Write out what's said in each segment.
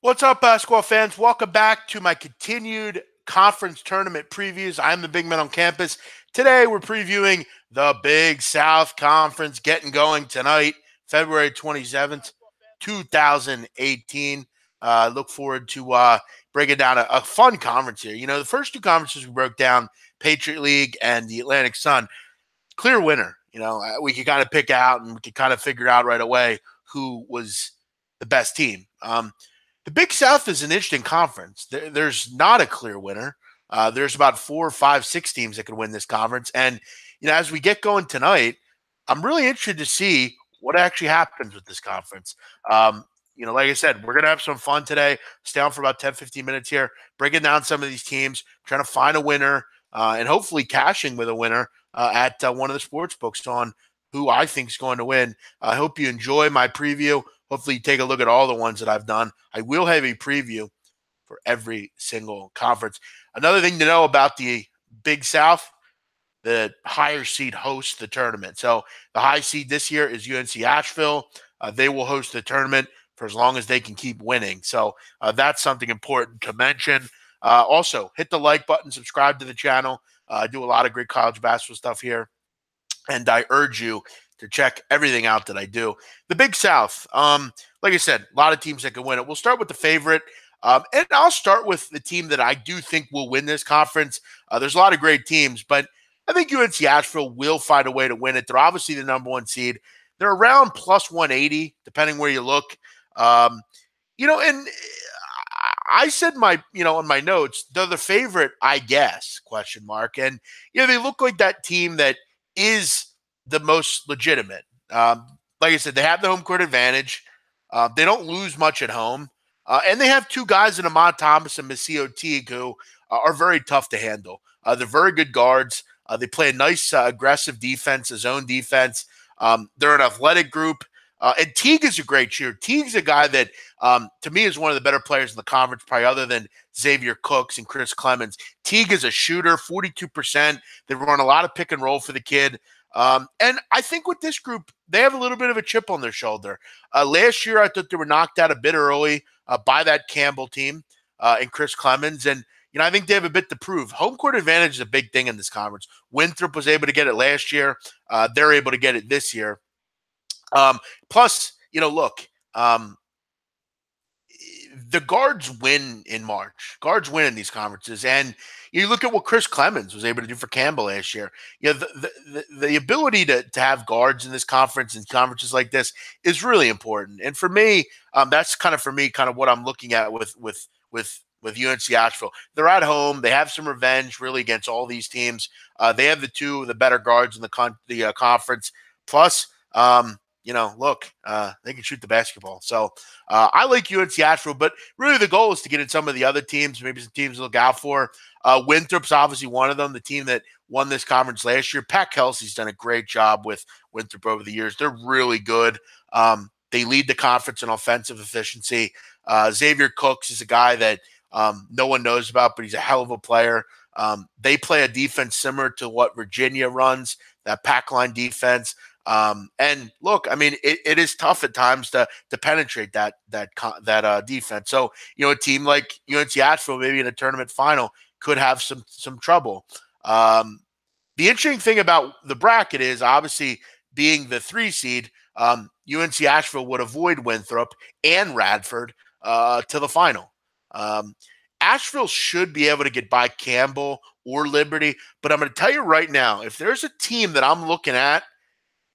What's up, basketball fans? Welcome back to my continued conference tournament previews. I'm the big man on campus. Today, we're previewing the Big South Conference getting going tonight, February 27th, 2018. Look forward to breaking down a fun conference here. You know, the first two conferences we broke down, Patriot League and the Atlantic Sun, clear winner. We could kind of pick out and we could kind of figure out right away who was the best team. The Big South is an interesting conference. There's not a clear winner. There's about 4, 5, 6 teams that could win this conference. And, as we get going tonight, I'm really interested to see what actually happens with this conference. Like I said, we're going to have some fun today. Stay on for about 10, 15 minutes here, breaking down some of these teams, trying to find a winner, and hopefully cashing with a winner at one of the sports books on who I think is going to win. I hope you enjoy my preview. Hopefully you take a look at all the ones that I've done. I will have a preview for every single conference. Another thing to know about the Big South, the higher seed hosts the tournament. So the high seed this year is UNC Asheville. They will host the tournament for as long as they can keep winning. So that's something important to mention. Also, hit the like button, subscribe to the channel. I do a lot of great college basketball stuff here. And I urge you to check everything out that I do. The Big South, like I said, a lot of teams that can win it. We'll start with the favorite, and I'll start with the team that I do think will win this conference. There's a lot of great teams, but I think UNC Asheville will find a way to win it. They're obviously the number one seed. They're around plus 180, depending where you look. And I said in my notes, they're the favorite, I guess, question mark. And, they look like that team that is the most legitimate. Like I said, they have the home court advantage. They don't lose much at home. And they have two guys in Ahmad Thomas and Masio Teague who are very tough to handle. They're very good guards. They play a nice aggressive defense, a zone defense. They're an athletic group. And Teague is a great shooter. Teague's a guy that, to me, is one of the better players in the conference, probably other than Xavier Cooks and Chris Clemens. Teague is a shooter, 42%. They run a lot of pick and roll for the kid. And I think with this group, they have a little bit of a chip on their shoulder. Last year, I thought they were knocked out a bit early by that Campbell team and Chris Clemens. And, I think they have a bit to prove. Home court advantage is a big thing in this conference. Winthrop was able to get it last year. They're able to get it this year. Plus, look, the guards win in March. Guards win in these conferences. And you look at what Chris Clemens was able to do for Campbell last year. The ability to have guards in this conference and conferences like this is really important. And for me, that's kind of what I'm looking at with UNC Asheville. They're at home. They have some revenge really against all these teams. They have the better guards in the conference. Plus, they can shoot the basketball. So I like UNC Asheville, but really the goal is to get in some of the other teams, maybe some teams to look out for. Winthrop's obviously one of them, the team that won this conference last year. Pat Kelsey's done a great job with Winthrop over the years. They're really good. They lead the conference in offensive efficiency. Xavier Cooks is a guy that no one knows about, but he's a hell of a player. They play a defense similar to what Virginia runs, that pack line defense. And look, I mean, it is tough at times to penetrate that defense. So, a team like UNC Asheville, maybe in a tournament final, could have some trouble. The interesting thing about the bracket is obviously being the 3 seed, UNC Asheville would avoid Winthrop and Radford to the final. Asheville should be able to get by Campbell or Liberty, but I'm going to tell you right now, if there's a team that I'm looking at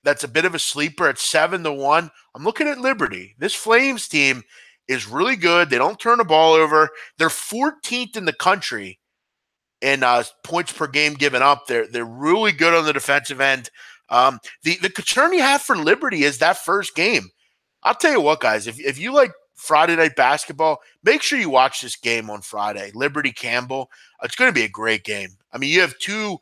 that's a bit of a sleeper at 7-1, I'm looking at Liberty. This Flames team is really good. They don't turn the ball over. They're 14th in the country in points per game given up. They're really good on the defensive end. The concern you have for Liberty is that first game. I'll tell you what, guys, if you like Friday night basketball, make sure you watch this game on Friday. Liberty Campbell. It's going to be a great game. I mean, you have two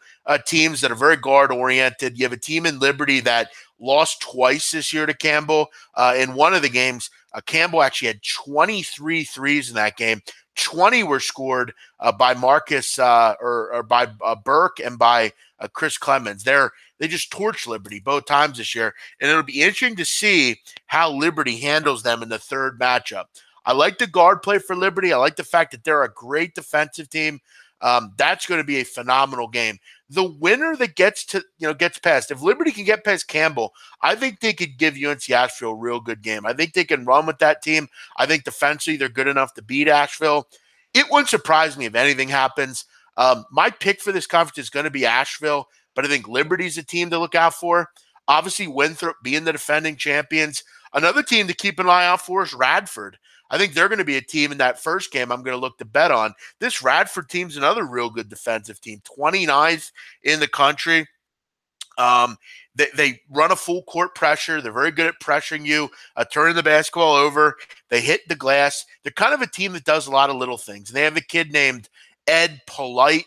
teams that are very guard-oriented. You have a team in Liberty that lost twice this year to Campbell. In one of the games, Campbell actually had 23 threes in that game. 20 were scored by Marcus or by Burke and by Chris Clemens. They just torched Liberty both times this year, and it'll be interesting to see how Liberty handles them in the third matchup. I like the guard play for Liberty. I like the fact that they're a great defensive team. That's going to be a phenomenal game. The winner that gets past, if Liberty can get past Campbell, I think they could give UNC Asheville a real good game. I think they can run with that team. I think defensively they're good enough to beat Asheville. It wouldn't surprise me if anything happens. My pick for this conference is going to be Asheville, but I think Liberty's a team to look out for. Obviously, Winthrop being the defending champions. Another team to keep an eye out for is Radford. I think they're going to be a team in that first game I'm going to look to bet on. This Radford team's another real good defensive team, 29th in the country. They run a full court pressure. They're very good at pressuring you, turning the basketball over. They hit the glass. They're kind of a team that does a lot of little things. And they have a kid named Ed Polite.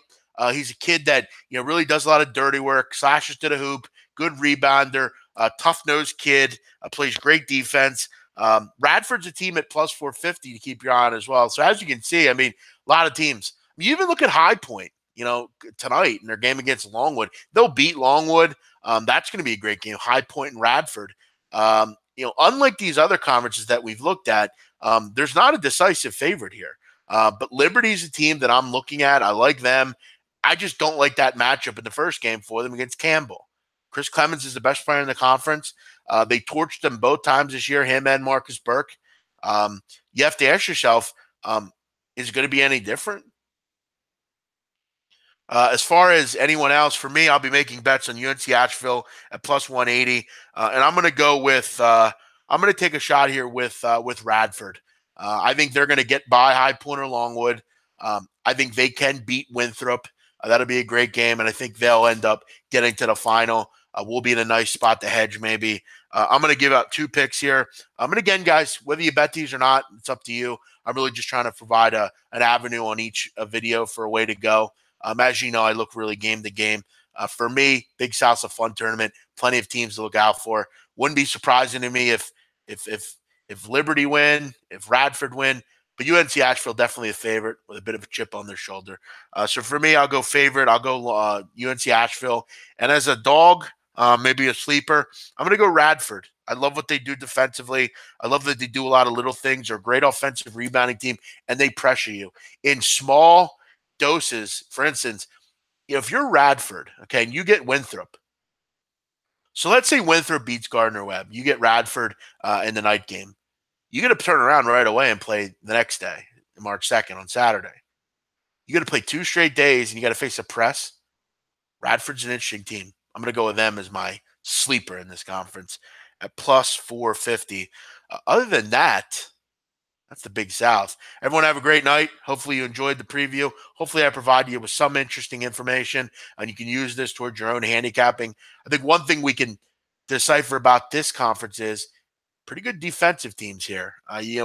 He's a kid that really does a lot of dirty work, slashes to the hoop, good rebounder, tough-nosed kid, plays great defense. Radford's a team at plus 450 to keep your eye on as well. So as you can see, I mean, a lot of teams. You even look at High Point, tonight in their game against Longwood. They'll beat Longwood. That's going to be a great game. High Point and Radford. Unlike these other conferences that we've looked at, there's not a decisive favorite here. But Liberty's a team that I'm looking at. I like them. I just don't like that matchup in the first game for them against Campbell. Chris Clemens is the best player in the conference. They torched them both times this year, him and Marcus Burke. You have to ask yourself, is it going to be any different? As far as anyone else, for me, I'll be making bets on UNC Asheville at plus 180, and I'm going to go with. I'm going to take a shot here with Radford. I think they're going to get by High Point or Longwood. I think they can beat Winthrop. That'll be a great game, and I think they'll end up getting to the final. We'll be in a nice spot to hedge, maybe. I'm going to give out 2 picks here. And again, guys, whether you bet these or not, it's up to you. I'm really just trying to provide an avenue on each video for a way to go. As you know, I look really game to game. For me, Big South's a fun tournament. Plenty of teams to look out for. Wouldn't be surprising to me if Liberty win, if Radford win. But UNC Asheville definitely a favorite with a bit of a chip on their shoulder. So for me, I'll go favorite. I'll go UNC Asheville. And as a dog, maybe a sleeper, I'm going to go Radford. I love what they do defensively. I love that they do a lot of little things. They're a great offensive rebounding team, and they pressure you in small doses. For instance, if you're Radford, okay, and you get Winthrop. So let's say Winthrop beats Gardner-Webb. You get Radford in the night game. You got to turn around right away and play the next day, March 2nd on Saturday. You got to play 2 straight days, and you got to face a press. Radford's an interesting team. I'm going to go with them as my sleeper in this conference at plus 450. Other than that, that's the Big South. Everyone have a great night. Hopefully you enjoyed the preview. Hopefully I provided you with some interesting information, and you can use this towards your own handicapping. I think one thing we can decipher about this conference is pretty good defensive teams here.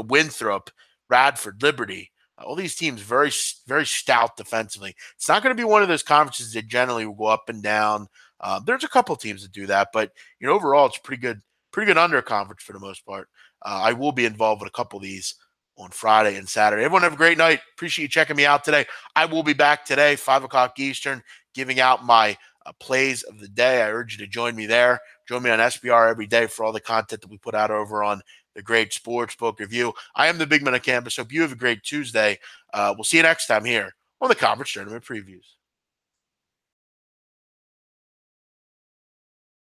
Winthrop, Radford, Liberty, all these teams very, very stout defensively. It's not going to be one of those conferences that generally will go up and down. There's a couple teams that do that, but overall it's pretty good under conference for the most part. I will be involved with a couple of these on Friday and Saturday. Everyone have a great night. Appreciate you checking me out today. I will be back today, 5 o'clock Eastern, giving out my plays of the day. I urge you to join me there. Join me on SBR every day for all the content that we put out over on the Great Sportsbook Review. I am the Big Man on Campus. Hope you have a great Tuesday. We'll see you next time here on the Conference Tournament Previews.